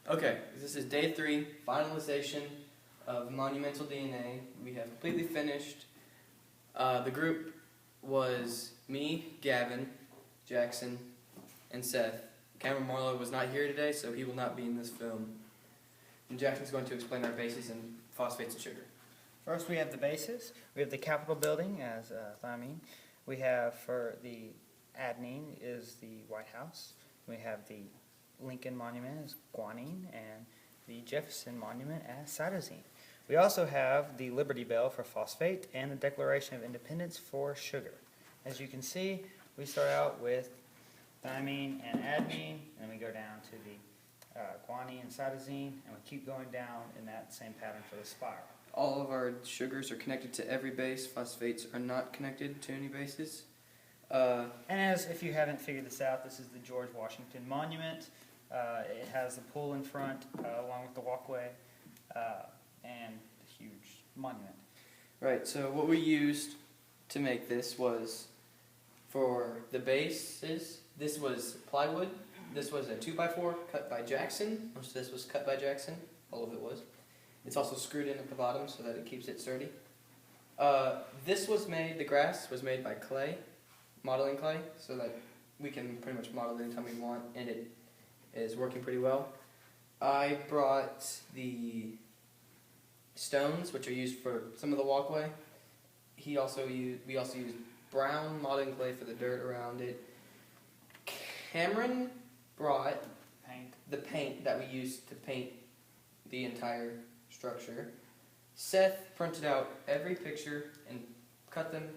Okay, this is day 3, finalization of Monumental DNA. We have completely finished. The group was me, Gavin, Jackson, and Seth. Cameron Marlowe was not here today, so he will not be in this film. And Jackson's going to explain our bases and phosphates and sugar. First we have the bases. We have the Capitol building as thymine. We have for the adenine is the White House. We have the Lincoln Monument as guanine and the Jefferson Monument as cytosine. We also have the Liberty Bell for phosphate and the Declaration of Independence for sugar. As you can see, we start out with thymine and adenine, and we go down to the guanine and cytosine, and we keep going down in that same pattern for the spiral. All of our sugars are connected to every base. Phosphates are not connected to any bases. And as if you haven't figured this out, this is the George Washington Monument. It has the pool in front along with the walkway and the huge monument. Right, so what we used to make this was, for the bases, this was plywood. This was a 2x4 cut by Jackson. Most of this was cut by Jackson. All of it was. It's also screwed in at the bottom so that it keeps it sturdy. This was made, the grass was made by clay, modeling clay, so that we can pretty much model it anytime we want, and it is working pretty well. I brought the stones, which are used for some of the walkway. We also used brown modeling clay for the dirt around it. Cameron brought the paint that we used to paint the entire structure. Seth printed out every picture and cut them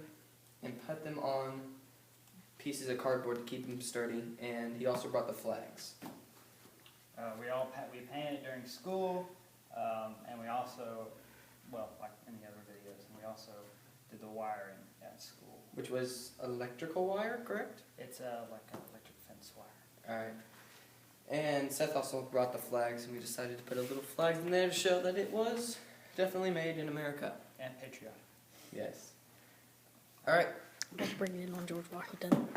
and put them on pieces of cardboard to keep them sturdy, and he also brought the flags. We painted it during school, and we also, well, like in the other videos, and we also did the wiring at school. Which was electrical wire, correct? It's like an electric fence wire. Alright. And Seth also brought the flags, and we decided to put a little flag in there to show that it was definitely made in America. And patriotic. Yes. Alright. Let's bring it in on George Washington.